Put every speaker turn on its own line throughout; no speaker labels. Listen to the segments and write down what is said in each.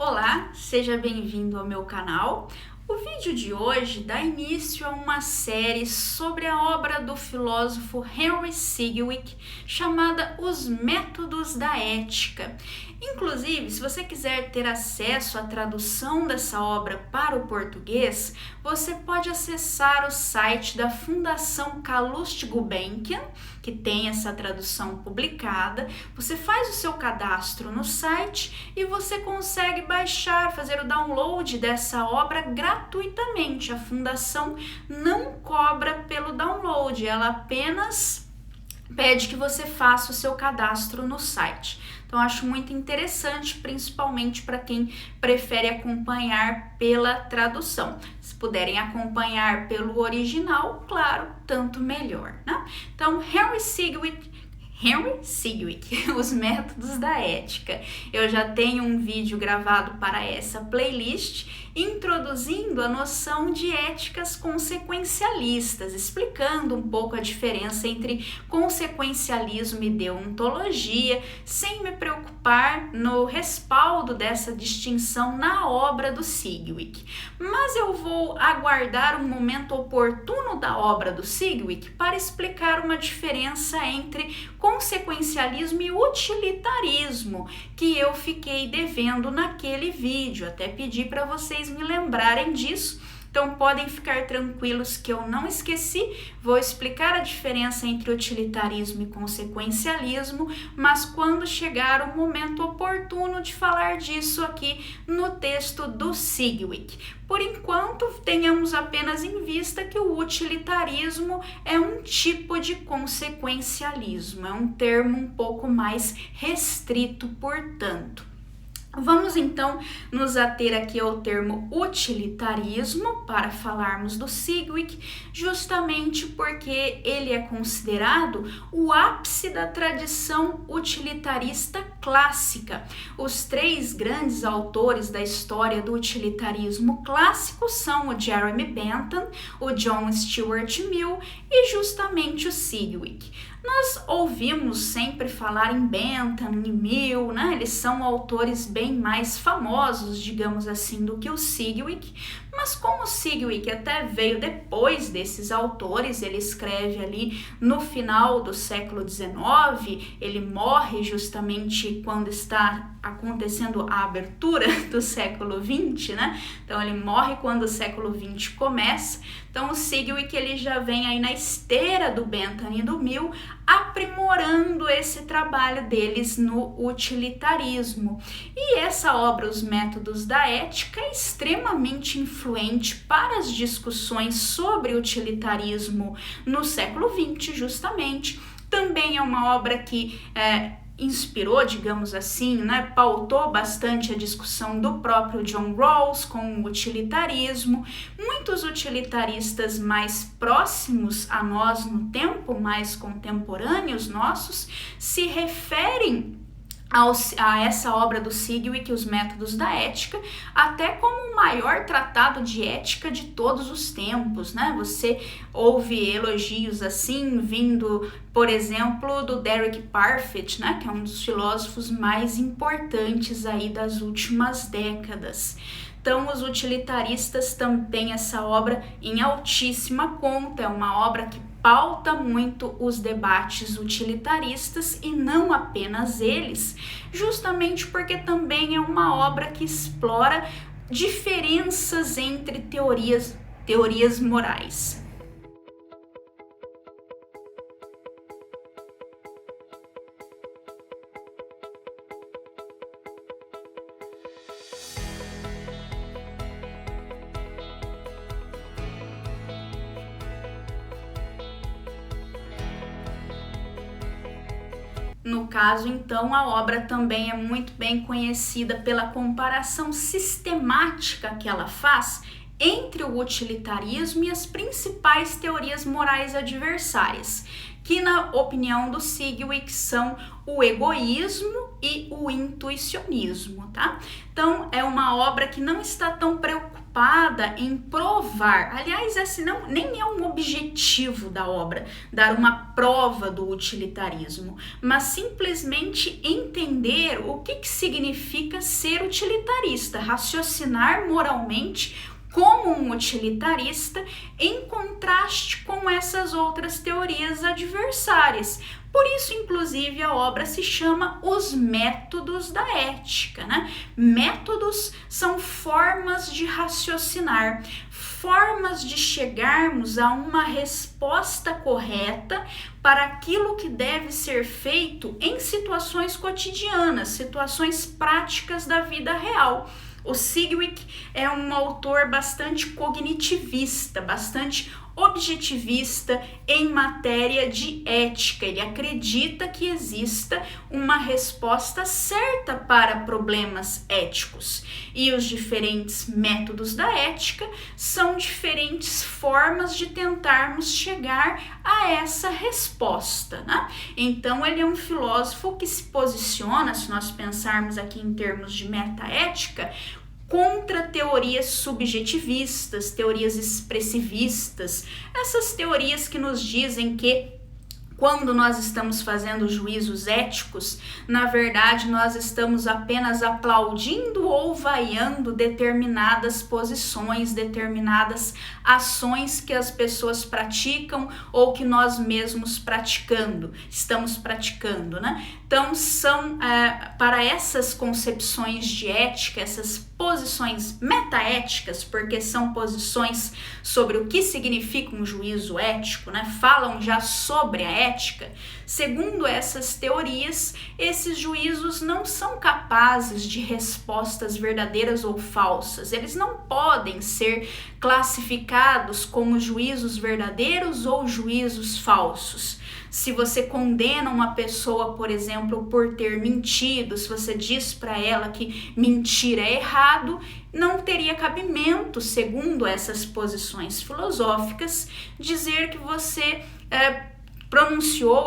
Olá, seja bem-vindo ao meu canal. O vídeo de hoje dá início a uma série sobre a obra do filósofo Henry Sidgwick chamada Os Métodos da Ética. Inclusive, se você quiser ter acesso à tradução dessa obra para o português, você pode acessar o site da Fundação Calouste Gulbenkian, que tem essa tradução publicada. Você faz o seu cadastro no site e você consegue baixar, fazer o download dessa obra gratuitamente. A Fundação não cobra pelo download, ela apenas pede que você faça o seu cadastro no site. Então, acho muito interessante, principalmente para quem prefere acompanhar pela tradução. Se puderem acompanhar pelo original, claro, tanto melhor, né? Então, Henry Sidgwick, Os Métodos da Ética. Eu já tenho um vídeo gravado para essa playlist, introduzindo a noção de éticas consequencialistas, explicando um pouco a diferença entre consequencialismo e deontologia, sem me preocupar no respaldo dessa distinção na obra do Sidgwick. Mas eu vou aguardar um momento oportuno da obra do Sidgwick para explicar uma diferença entre consequencialismo e utilitarismo, que eu fiquei devendo naquele vídeo. Até pedi para vocês me lembrarem disso. Então podem ficar tranquilos que eu não esqueci, vou explicar a diferença entre utilitarismo e consequencialismo, mas quando chegar o momento oportuno de falar disso aqui no texto do Sidgwick. Por enquanto, tenhamos apenas em vista que o utilitarismo é um tipo de consequencialismo, é um termo um pouco mais restrito, portanto. Vamos então nos ater aqui ao termo utilitarismo para falarmos do Sidgwick, justamente porque ele é considerado o ápice da tradição utilitarista clássica. Os três grandes autores da história do utilitarismo clássico são o Jeremy Bentham, o John Stuart Mill e justamente o Sidgwick. Nós ouvimos sempre falar em Bentham e Mill, né? Eles são autores bem mais famosos, digamos assim, do que o Sidgwick, mas como o Sidgwick até veio depois desses autores, ele escreve ali no final do século XIX, ele morre justamente quando está acontecendo a abertura do século XX, né? Então ele morre quando o século XX começa. Então o Sidgwick ele já vem aí na esteira do Bentham e do Mill, aprimorando esse trabalho deles no utilitarismo. E essa obra, Os Métodos da Ética, é extremamente influente para as discussões sobre utilitarismo no século XX, justamente. Também é uma obra que inspirou, digamos assim, né, pautou bastante a discussão do próprio John Rawls com o utilitarismo. Muitos utilitaristas mais próximos a nós no tempo, mais contemporâneos nossos, se referem a essa obra do Sidgwick, Os Métodos da Ética, até como o maior tratado de ética de todos os tempos, né? Você ouve elogios assim, vindo, por exemplo, do Derek Parfit, né? Que é um dos filósofos mais importantes aí das últimas décadas. Então, os utilitaristas também têm essa obra em altíssima conta, é uma obra que pauta muito os debates utilitaristas e não apenas eles, justamente porque também é uma obra que explora diferenças entre teorias morais. No caso, então, a obra também é muito bem conhecida pela comparação sistemática que ela faz entre o utilitarismo e as principais teorias morais adversárias, que na opinião do Sidgwick são o egoísmo e o intuicionismo, tá? Então, é uma obra que não está tão preocupada preocupada em provar. Aliás, esse nem é um objetivo da obra, dar uma prova do utilitarismo, mas simplesmente entender o que significa ser utilitarista, raciocinar moralmente como um utilitarista em contraste com essas outras teorias adversárias. Por isso, inclusive, a obra se chama Os Métodos da Ética, né? Métodos são formas de raciocinar, formas de chegarmos a uma resposta correta para aquilo que deve ser feito em situações cotidianas, situações práticas da vida real. O Sidgwick é um autor bastante cognitivista, bastante objetivista em matéria de ética. Ele acredita que exista uma resposta certa para problemas éticos. E os diferentes métodos da ética são diferentes formas de tentarmos chegar a essa resposta, né? Então, ele é um filósofo que se posiciona, se nós pensarmos aqui em termos de metaética, contra teorias subjetivistas, teorias expressivistas, essas teorias que nos dizem que quando nós estamos fazendo juízos éticos, na verdade nós estamos apenas aplaudindo ou vaiando determinadas posições, determinadas ações que as pessoas praticam ou que nós mesmos estamos praticando, né? Então são para essas concepções de ética, essas posições metaéticas, porque são posições sobre o que significa um juízo ético, né? Falam já sobre a ética. Segundo essas teorias, esses juízos não são capazes de respostas verdadeiras ou falsas. Eles não podem ser classificados como juízos verdadeiros ou juízos falsos. Se você condena uma pessoa, por exemplo, por ter mentido, se você diz para ela que mentir é errado, não teria cabimento, segundo essas posições filosóficas, dizer que você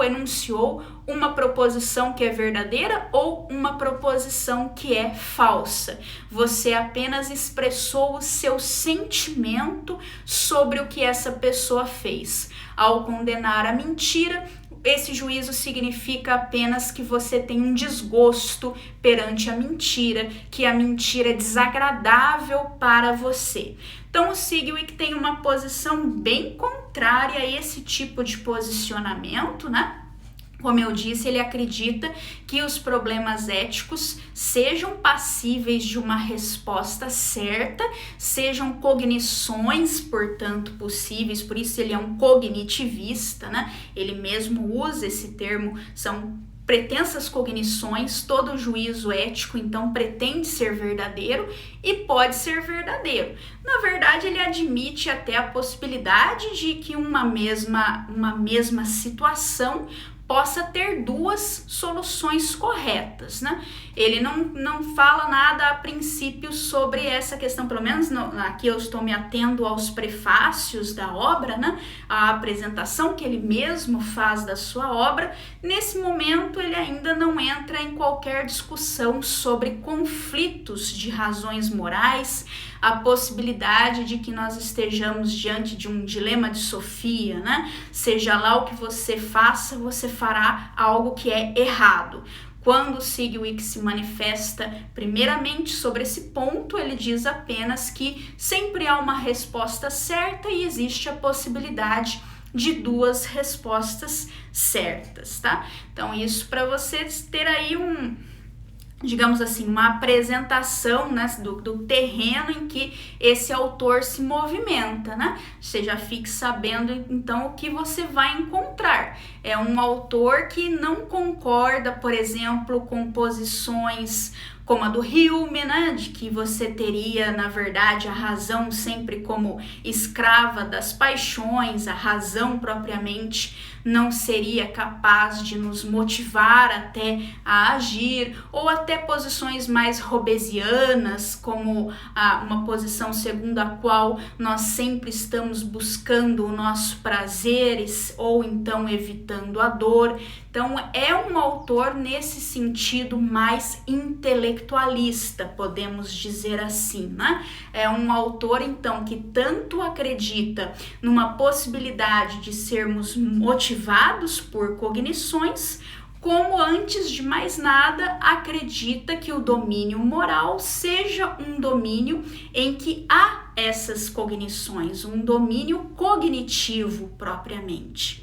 enunciou uma proposição que é verdadeira ou uma proposição que é falsa. Você apenas expressou o seu sentimento sobre o que essa pessoa fez. Ao condenar a mentira, esse juízo significa apenas que você tem um desgosto perante a mentira, que a mentira é desagradável para você. Então, o Sidgwick tem uma posição bem contrária a esse tipo de posicionamento, né? Como eu disse, ele acredita que os problemas éticos sejam passíveis de uma resposta certa, sejam cognições, portanto, possíveis, por isso ele é um cognitivista, né? Ele mesmo usa esse termo, são pretensas cognições, todo juízo ético, então, pretende ser verdadeiro e pode ser verdadeiro. Na verdade, ele admite até a possibilidade de que uma mesma situação possa ter duas soluções corretas, né? Ele não fala nada a princípio sobre essa questão, pelo menos aqui eu estou me atendo aos prefácios da obra, né? A apresentação que ele mesmo faz da sua obra. Nesse momento ele ainda não entra em qualquer discussão sobre conflitos de razões morais, a possibilidade de que nós estejamos diante de um dilema de Sofia, né? Seja lá o que você faça, você fará algo que é errado. Quando Sidgwick se manifesta primeiramente sobre esse ponto, ele diz apenas que sempre há uma resposta certa e existe a possibilidade de duas respostas certas, tá? Então, isso para vocês ter aí digamos assim, uma apresentação, né, do terreno em que esse autor se movimenta, né? Você já fique sabendo, então, o que você vai encontrar. É um autor que não concorda, por exemplo, com posições como a do Hume, né, de que você teria, na verdade, a razão sempre como escrava das paixões, a razão propriamente não seria capaz de nos motivar até a agir, ou até posições mais hobbesianas, como uma posição segundo a qual nós sempre estamos buscando o nosso prazer ou então evitando a dor. Então é um autor nesse sentido mais intelectualista, podemos dizer assim, né? É um autor então que tanto acredita numa possibilidade de sermos motivados por cognições, como antes de mais nada acredita que o domínio moral seja um domínio em que há essas cognições, um domínio cognitivo propriamente.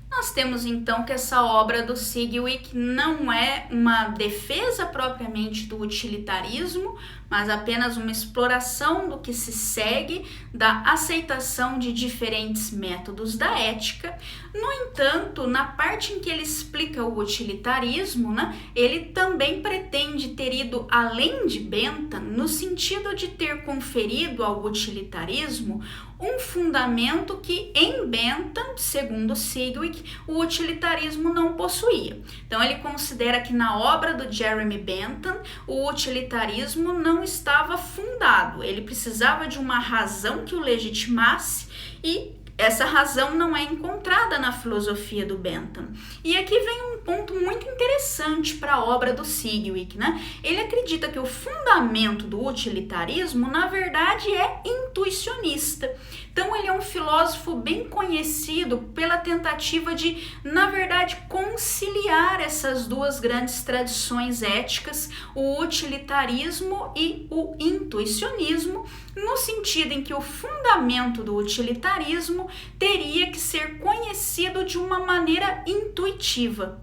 Nós temos então que essa obra do Sigwith não é uma defesa propriamente do utilitarismo, mas apenas uma exploração do que se segue da aceitação de diferentes métodos da ética. No entanto, na parte em que ele explica o utilitarismo, né, ele também pretende ter ido além de Bentham, no sentido de ter conferido ao utilitarismo um fundamento que em Bentham, segundo Sigwith, o utilitarismo não possuía. Então ele considera que na obra do Jeremy Bentham o utilitarismo não estava fundado, ele precisava de uma razão que o legitimasse e essa razão não é encontrada na filosofia do Bentham. E aqui vem um ponto muito interessante para a obra do Sigwith, né? Ele acredita que o fundamento do utilitarismo, na verdade, é intuicionista. Então, ele é um filósofo bem conhecido pela tentativa de, na verdade, conciliar essas duas grandes tradições éticas, o utilitarismo e o intuicionismo, no sentido em que o fundamento do utilitarismo teria que ser conhecido de uma maneira intuitiva.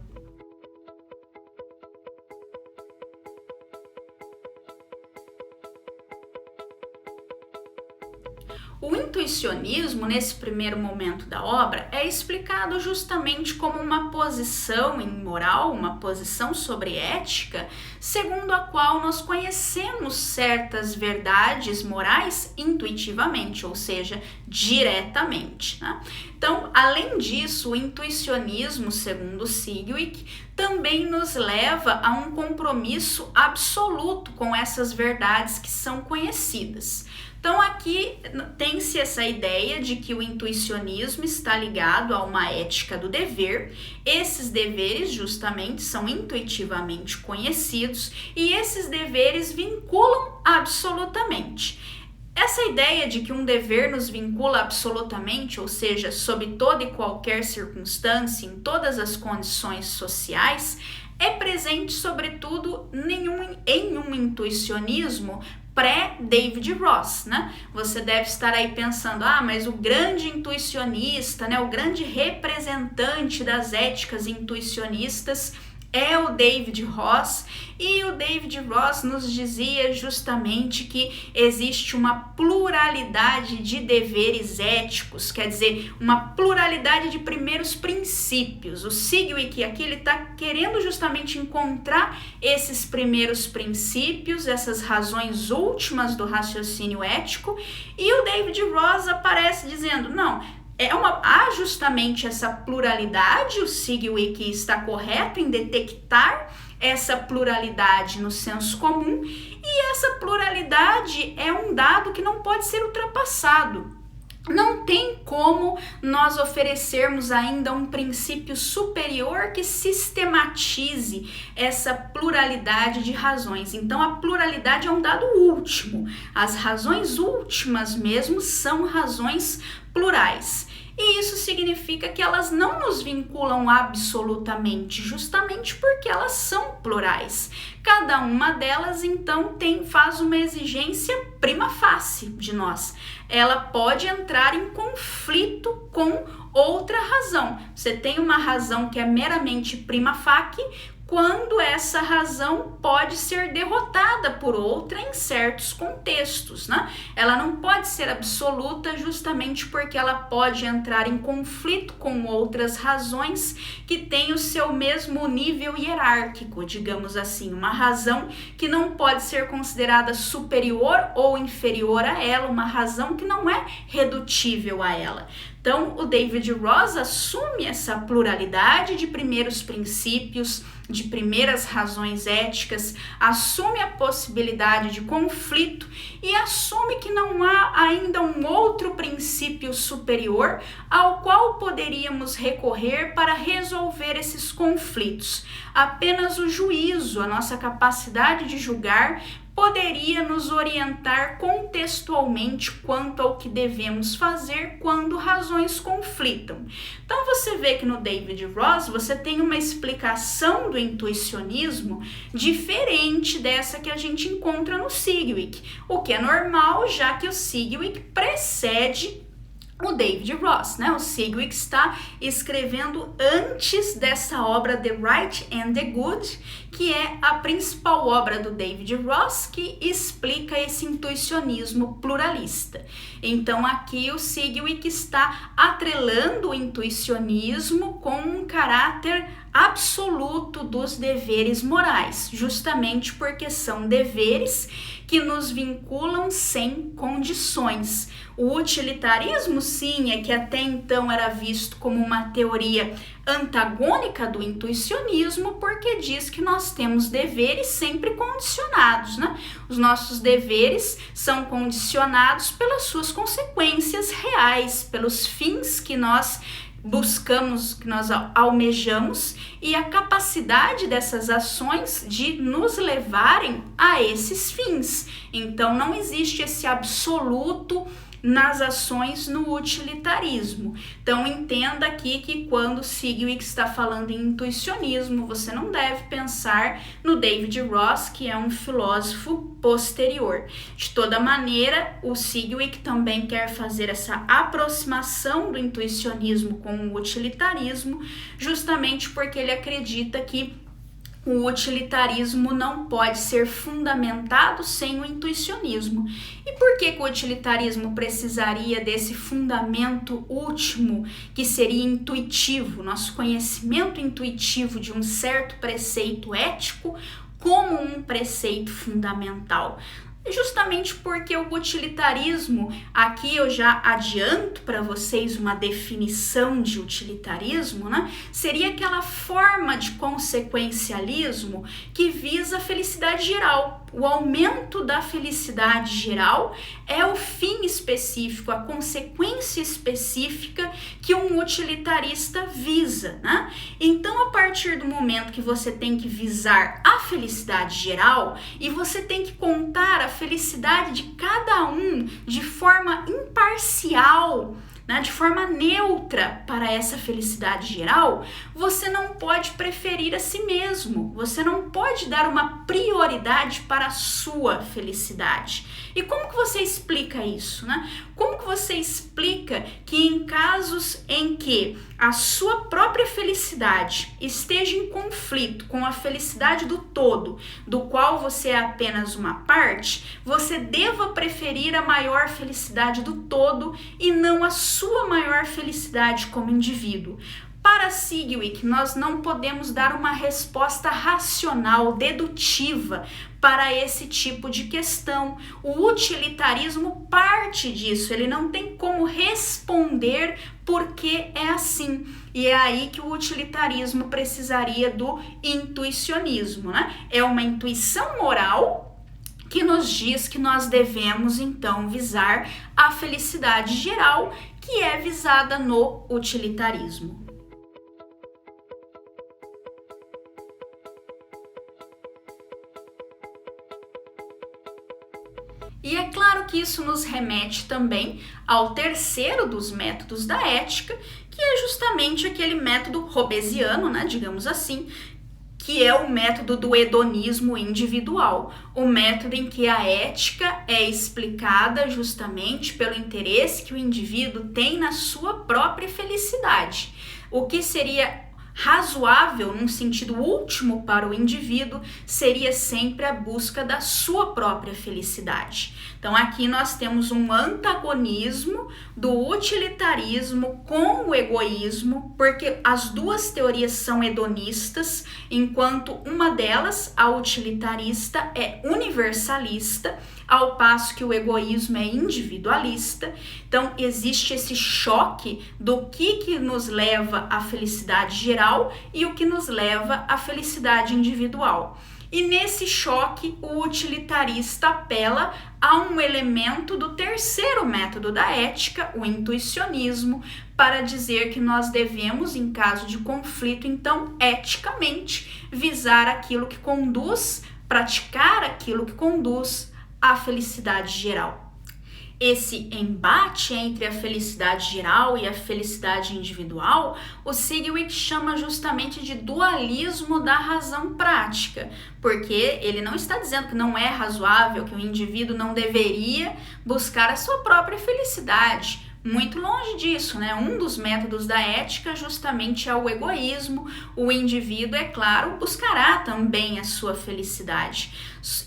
O intuicionismo, nesse primeiro momento da obra, é explicado justamente como uma posição em moral, uma posição sobre ética, segundo a qual nós conhecemos certas verdades morais intuitivamente, ou seja, diretamente, né? Então, além disso, o intuicionismo, segundo Sigwith, também nos leva a um compromisso absoluto com essas verdades que são conhecidas. Então aqui tem-se essa ideia de que o intuicionismo está ligado a uma ética do dever. Esses deveres justamente são intuitivamente conhecidos e esses deveres vinculam absolutamente. Essa ideia de que um dever nos vincula absolutamente, ou seja, sob toda e qualquer circunstância, em todas as condições sociais, é presente sobretudo em um intuicionismo pré-David Ross, né? Você deve estar aí pensando, mas o grande intuicionista, né, o grande representante das éticas intuicionistas é o David Ross, e o David Ross nos dizia justamente que existe uma pluralidade de deveres éticos, quer dizer, uma pluralidade de primeiros princípios. O Sigwith aqui ele está querendo justamente encontrar esses primeiros princípios, essas razões últimas do raciocínio ético, e o David Ross aparece dizendo, não, há justamente essa pluralidade, o Sigwith está correto em detectar essa pluralidade no senso comum, e essa pluralidade é um dado que não pode ser ultrapassado. Não tem como nós oferecermos ainda um princípio superior que sistematize essa pluralidade de razões. Então, a pluralidade é um dado último. As razões últimas mesmo são razões plurais. E isso significa que elas não nos vinculam absolutamente, justamente porque elas são plurais. Cada uma delas, então, faz uma exigência prima facie de nós. Ela pode entrar em conflito com outra razão. Você tem uma razão que é meramente prima facie, quando essa razão pode ser derrotada por outra em certos contextos, né? Ela não pode ser absoluta justamente porque ela pode entrar em conflito com outras razões que têm o seu mesmo nível hierárquico, digamos assim, uma razão que não pode ser considerada superior ou inferior a ela, uma razão que não é redutível a ela. Então, o David Ross assume essa pluralidade de primeiros princípios, de primeiras razões éticas, assume a possibilidade de conflito e assume que não há ainda um outro princípio superior ao qual poderíamos recorrer para resolver esses conflitos. Apenas o juízo, a nossa capacidade de julgar, poderia nos orientar contextualmente quanto ao que devemos fazer quando razões conflitam. Então você vê que no David Ross você tem uma explicação do intuicionismo diferente dessa que a gente encontra no Sidgwick, o que é normal, já que o Sidgwick precede o David Ross, né? O Sidgwick está escrevendo antes dessa obra The Right and the Good, que é a principal obra do David Ross, que explica esse intuicionismo pluralista. Então aqui o Sidgwick está atrelando o intuicionismo com um caráter absoluto dos deveres morais, justamente porque são deveres que nos vinculam sem condições. O utilitarismo, sim, é que até então era visto como uma teoria antagônica do intuicionismo, porque diz que nós temos deveres sempre condicionados, né? Os nossos deveres são condicionados pelas suas consequências reais, pelos fins que nós buscamos, que nós almejamos, e a capacidade dessas ações de nos levarem a esses fins. Então não existe esse absoluto nas ações no utilitarismo. Então entenda aqui que quando Sidgwick está falando em intuicionismo, você não deve pensar no David Ross, que é um filósofo posterior. De toda maneira, o Sidgwick também quer fazer essa aproximação do intuicionismo com o utilitarismo, justamente porque ele acredita que o utilitarismo não pode ser fundamentado sem o intuicionismo. E por que o utilitarismo precisaria desse fundamento último, que seria intuitivo, nosso conhecimento intuitivo de um certo preceito ético como um preceito fundamental? Justamente porque o utilitarismo, aqui eu já adianto para vocês uma definição de utilitarismo, né? Seria aquela forma de consequencialismo que visa a felicidade geral. O aumento da felicidade geral é o fim específico, a consequência específica que um utilitarista visa, né? Então, a partir do momento que você tem que visar a felicidade geral e você tem que contar a felicidade de cada um de forma imparcial, né, de forma neutra para essa felicidade geral, você não pode preferir a si mesmo, você não pode dar uma prioridade para a sua felicidade. E como que você explica isso, né? Como que você explica que em casos em que a sua própria felicidade esteja em conflito com a felicidade do todo, do qual você é apenas uma parte, você deva preferir a maior felicidade do todo e não a sua maior felicidade como indivíduo? Para Sidgwick, nós não podemos dar uma resposta racional, dedutiva para esse tipo de questão. O utilitarismo parte disso, ele não tem como responder porque é assim. E é aí que o utilitarismo precisaria do intuicionismo, né? É uma intuição moral que nos diz que nós devemos então visar a felicidade geral, que é visada no utilitarismo. E é claro que isso nos remete também ao terceiro dos métodos da ética, que é justamente aquele método hobbesiano, né, digamos assim, que é o método do hedonismo individual, o método em que a ética é explicada justamente pelo interesse que o indivíduo tem na sua própria felicidade. O que seria razoável, num sentido último para o indivíduo, seria sempre a busca da sua própria felicidade. Então aqui nós temos um antagonismo do utilitarismo com o egoísmo, porque as duas teorias são hedonistas, enquanto uma delas, a utilitarista, é universalista, ao passo que o egoísmo é individualista. Então existe esse choque do que nos leva à felicidade geral e o que nos leva à felicidade individual. E nesse choque, o utilitarista apela a um elemento do terceiro método da ética, o intuicionismo, para dizer que nós devemos, em caso de conflito, então, eticamente, visar aquilo que conduz, praticar aquilo que conduz à felicidade geral. Esse embate entre a felicidade geral e a felicidade individual, o Sigwith chama justamente de dualismo da razão prática, porque ele não está dizendo que não é razoável, que o indivíduo não deveria buscar a sua própria felicidade. Muito longe disso, né? Um dos métodos da ética justamente é o egoísmo. O indivíduo, é claro, buscará também a sua felicidade.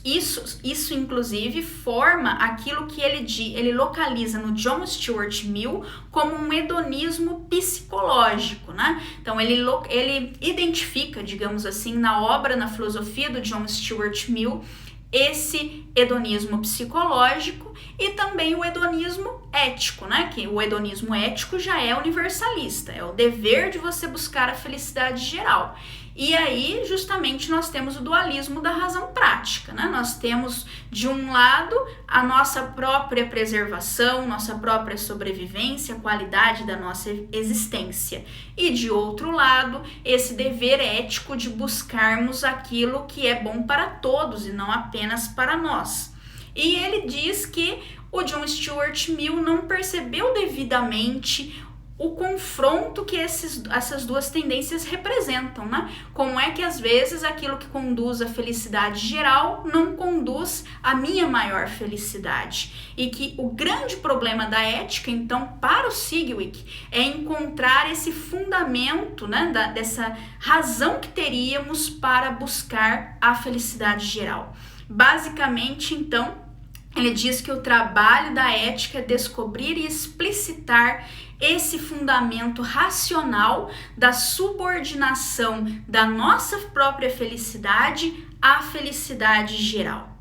Isso inclusive, forma aquilo que ele localiza no John Stuart Mill como um hedonismo psicológico, né? Então, ele identifica, digamos assim, na filosofia do John Stuart Mill, esse hedonismo psicológico e também o hedonismo ético, né? Que o hedonismo ético já é universalista, é o dever de você buscar a felicidade geral. E aí, justamente, nós temos o dualismo da razão prática, né? Nós temos, de um lado, a nossa própria preservação, nossa própria sobrevivência, a qualidade da nossa existência. E, de outro lado, esse dever ético de buscarmos aquilo que é bom para todos e não apenas para nós. E ele diz que o John Stuart Mill não percebeu devidamente o confronto que essas duas tendências representam, né? Como é que às vezes aquilo que conduz à felicidade geral não conduz à minha maior felicidade. E que o grande problema da ética, então, para o Sigwith, é encontrar esse fundamento, né, dessa razão que teríamos para buscar a felicidade geral. Basicamente, então, ele diz que o trabalho da ética é descobrir e explicitar esse fundamento racional da subordinação da nossa própria felicidade à felicidade geral.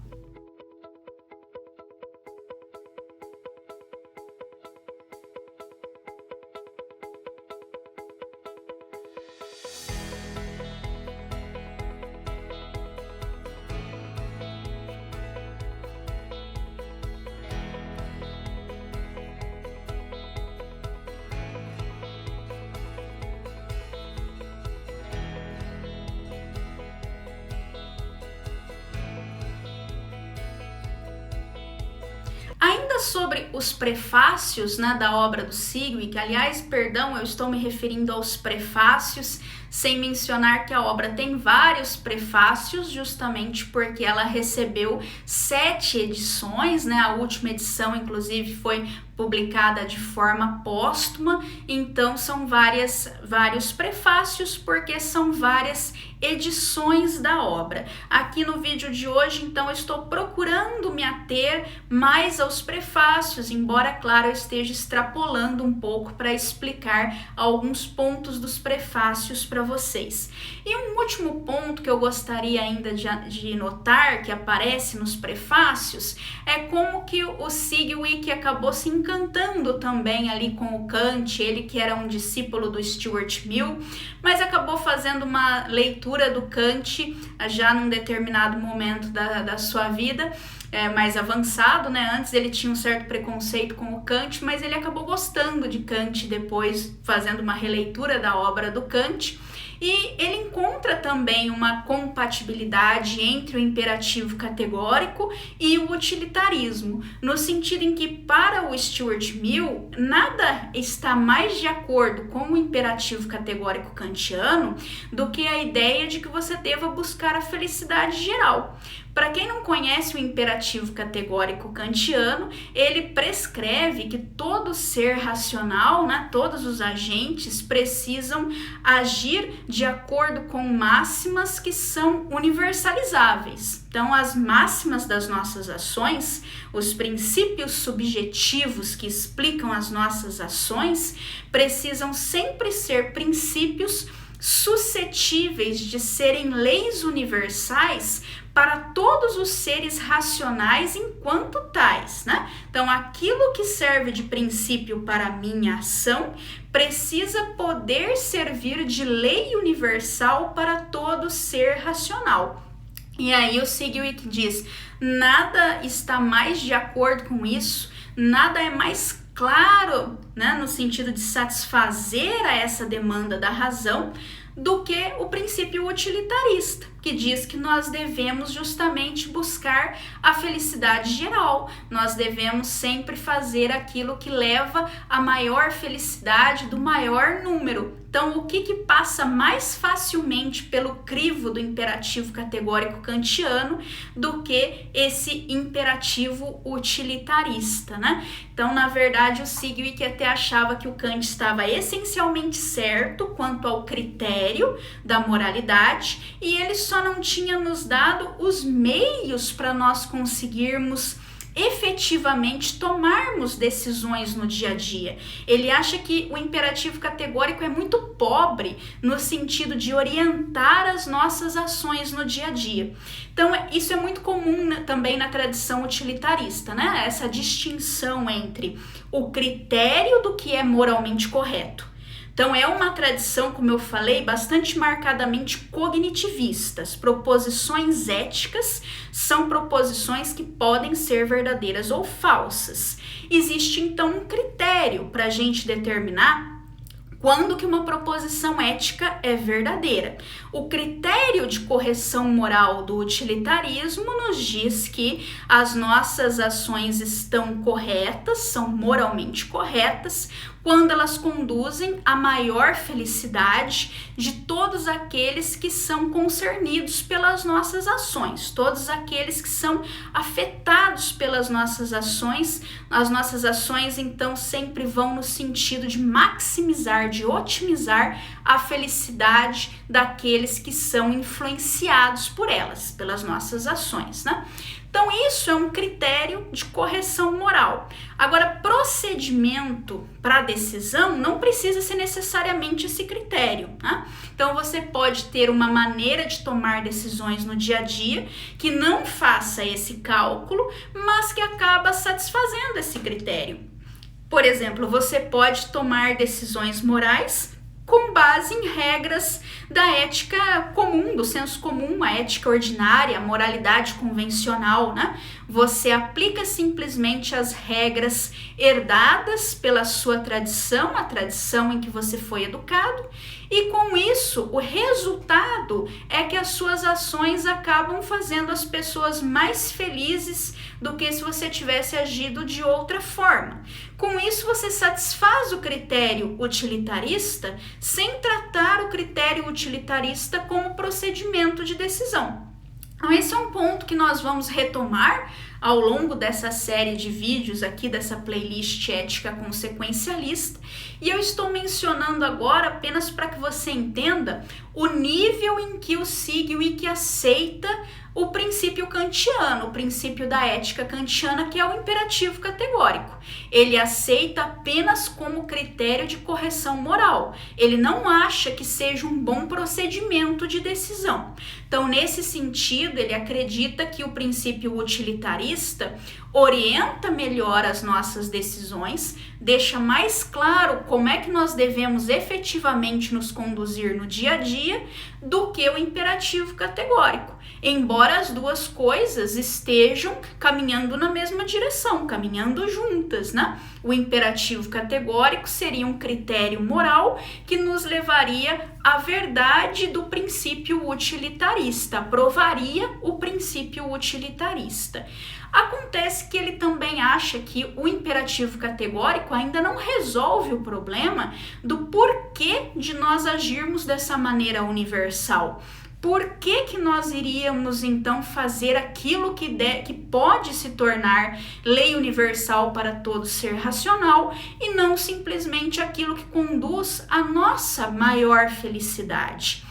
Ainda sobre os prefácios, né, da obra do Sigwith, aliás, perdão, eu estou me referindo aos prefácios, sem mencionar que a obra tem vários prefácios, justamente porque ela recebeu 7 edições, né? A última edição, inclusive, foi publicada de forma póstuma, então são vários prefácios, porque são várias edições da obra. Aqui no vídeo de hoje, então, eu estou procurando me ater mais aos prefácios, embora, claro, eu esteja extrapolando um pouco para explicar alguns pontos dos prefácios para vocês. E um último ponto que eu gostaria ainda de notar, que aparece nos prefácios, é como que o Sigwith acabou se encantando também ali com o Kant, ele que era um discípulo do Stuart Mill, mas acabou fazendo uma leitura do Kant já num determinado momento da sua vida, mais avançado, né? Antes ele tinha um certo preconceito com o Kant, mas ele acabou gostando de Kant depois, fazendo uma releitura da obra do Kant. E ele encontra também uma compatibilidade entre o imperativo categórico e o utilitarismo, no sentido em que, para o Stuart Mill, nada está mais de acordo com o imperativo categórico kantiano do que a ideia de que você deva buscar a felicidade geral. Para quem não conhece o imperativo categórico kantiano, ele prescreve que todo ser racional, né, todos os agentes precisam agir de acordo com máximas que são universalizáveis. Então, as máximas das nossas ações, os princípios subjetivos que explicam as nossas ações, precisam sempre ser princípios suscetíveis de serem leis universais para todos os seres racionais enquanto tais, né? Então, aquilo que serve de princípio para a minha ação precisa poder servir de lei universal para todo ser racional. E aí o Sigwith diz, nada está mais de acordo com isso, nada é mais claro, né, no sentido de satisfazer a essa demanda da razão, do que o princípio utilitarista, que diz que nós devemos justamente buscar a felicidade geral, nós devemos sempre fazer aquilo que leva à maior felicidade do maior número. Então, o que passa mais facilmente pelo crivo do imperativo categórico kantiano do que esse imperativo utilitarista, né? Então, na verdade, o Sigwith até achava que o Kant estava essencialmente certo quanto ao critério da moralidade e ele só não tinha nos dado os meios para nós conseguirmos efetivamente tomarmos decisões no dia a dia. Ele acha que o imperativo categórico é muito pobre no sentido de orientar as nossas ações no dia a dia. Então, isso é muito comum também na tradição utilitarista, né? Essa distinção entre o critério do que é moralmente correto. Então, é uma tradição, como eu falei, bastante marcadamente cognitivista. As proposições éticas são proposições que podem ser verdadeiras ou falsas. Existe, então, um critério para a gente determinar quando que uma proposição ética é verdadeira. O critério de correção moral do utilitarismo nos diz que as nossas ações estão corretas, são moralmente corretas, quando elas conduzem à maior felicidade de todos aqueles que são concernidos pelas nossas ações, todos aqueles que são afetados pelas nossas ações. As nossas ações, então, sempre vão no sentido de maximizar, de otimizar a felicidade daqueles que são influenciados por elas, pelas nossas ações, né? Então, isso é um critério de correção moral. Agora, procedimento para decisão não precisa ser necessariamente esse critério, né? Então, você pode ter uma maneira de tomar decisões no dia a dia que não faça esse cálculo, mas que acaba satisfazendo esse critério. Por exemplo, você pode tomar decisões morais com base em regras da ética comum, do senso comum, a ética ordinária, a moralidade convencional, né? Você aplica simplesmente as regras herdadas pela sua tradição, a tradição em que você foi educado, e com isso, o resultado é que as suas ações acabam fazendo as pessoas mais felizes do que se você tivesse agido de outra forma. Com isso, você satisfaz o critério utilitarista sem tratar o critério utilitarista como procedimento de decisão. Então, esse é um ponto que nós vamos retomar ao longo dessa série de vídeos aqui, dessa playlist ética consequencialista, e eu estou mencionando agora apenas para que você entenda o nível em que o Sigwith aceita o princípio kantiano, o princípio da ética kantiana, que é o imperativo categórico. Ele aceita apenas como critério de correção moral. Ele não acha que seja um bom procedimento de decisão. Então, nesse sentido, ele acredita que o princípio utilitarista orienta melhor as nossas decisões, deixa mais claro como é que nós devemos efetivamente nos conduzir no dia a dia do que o imperativo categórico, embora as duas coisas estejam caminhando na mesma direção, caminhando juntas, né? O imperativo categórico seria um critério moral que nos levaria à verdade do princípio utilitarista, aprovaria o princípio utilitarista. Acontece que ele também acha que o imperativo categórico ainda não resolve o problema do porquê de nós agirmos dessa maneira universal. Por que nós iríamos então fazer aquilo que pode se tornar lei universal para todo ser racional e não simplesmente aquilo que conduz à nossa maior felicidade?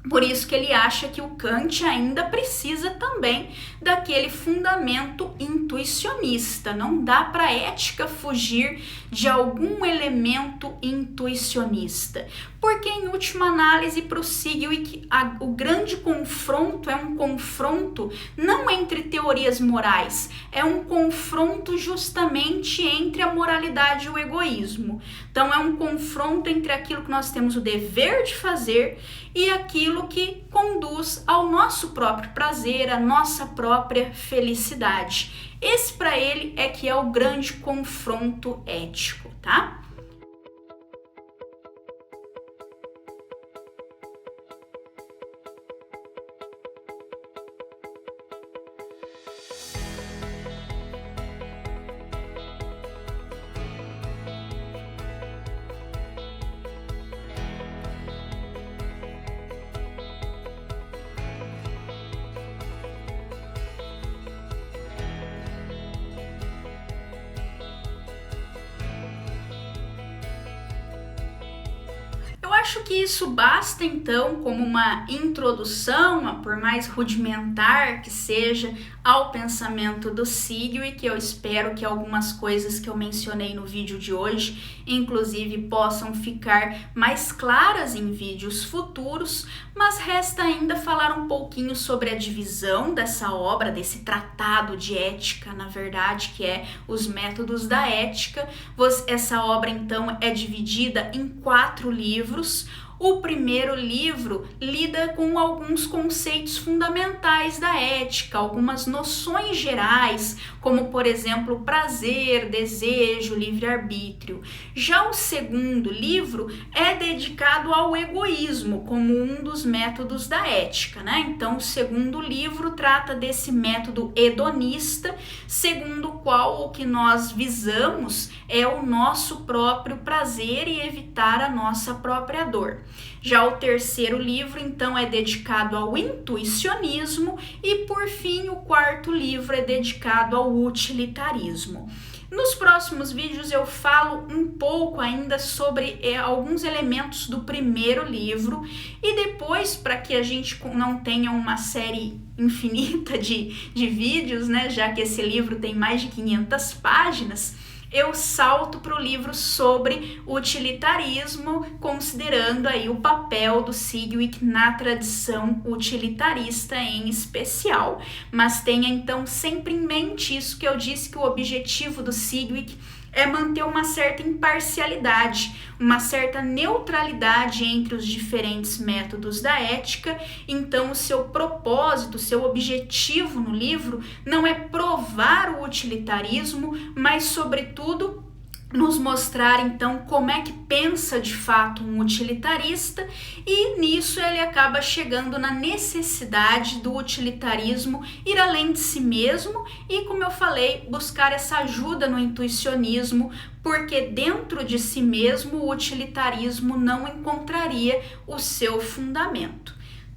Por isso que ele acha que o Kant ainda precisa também daquele fundamento intuicionista. Não dá para a ética fugir de algum elemento intuicionista. Porque, em última análise, para o Sigwart, o grande confronto é um confronto não entre teorias morais, é um confronto justamente entre a moralidade e o egoísmo. Então, é um confronto entre aquilo que nós temos o dever de fazer e aquilo que conduz ao nosso próprio prazer, à nossa própria felicidade. Esse, para ele, é que é o grande confronto ético, tá? Eu acho que isso basta então como uma introdução, por mais rudimentar que seja, ao pensamento do Sigwart, que eu espero que algumas coisas que eu mencionei no vídeo de hoje, inclusive, possam ficar mais claras em vídeos futuros, mas resta ainda falar um pouquinho sobre a divisão dessa obra, desse tratado de ética, na verdade, que é Os Métodos da Ética. Essa obra, então, é dividida em 4 livros. O primeiro livro lida com alguns conceitos fundamentais da ética, algumas noções gerais, como, por exemplo, prazer, desejo, livre-arbítrio. Já o segundo livro é dedicado ao egoísmo, como um dos métodos da ética, né? Então, o segundo livro trata desse método hedonista, segundo o qual o que nós visamos é o nosso próprio prazer e evitar a nossa própria dor. Já o terceiro livro, então, é dedicado ao intuicionismo e, por fim, o quarto livro é dedicado ao utilitarismo. Nos próximos vídeos eu falo um pouco ainda sobre alguns elementos do primeiro livro e depois, para que a gente não tenha uma série infinita de vídeos, né, já que esse livro tem mais de 500 páginas, eu salto para o livro sobre utilitarismo, considerando aí o papel do Sigwart na tradição utilitarista em especial. Mas tenha então sempre em mente isso que eu disse, que o objetivo do Sigwart é manter uma certa imparcialidade, uma certa neutralidade entre os diferentes métodos da ética. Então, o seu propósito, o seu objetivo no livro não é provar o utilitarismo, mas, sobretudo, nos mostrar então como é que pensa de fato um utilitarista, e nisso ele acaba chegando na necessidade do utilitarismo ir além de si mesmo e, como eu falei, buscar essa ajuda no intuicionismo, porque dentro de si mesmo o utilitarismo não encontraria o seu fundamento.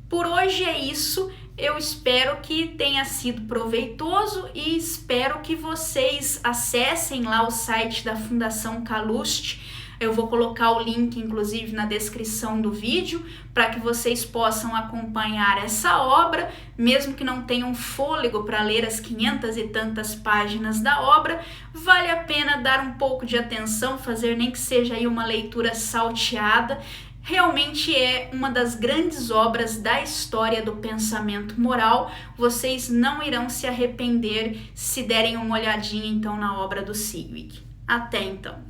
Por hoje é isso. Eu espero que tenha sido proveitoso e espero que vocês acessem lá o site da Fundação Calouste. Eu vou colocar o link, inclusive, na descrição do vídeo, para que vocês possam acompanhar essa obra, mesmo que não tenham fôlego para ler as 500 e tantas páginas da obra. Vale a pena dar um pouco de atenção, fazer nem que seja aí uma leitura salteada. Realmente é uma das grandes obras da história do pensamento moral. Vocês não irão se arrepender se derem uma olhadinha então na obra do Sigwart. Até então!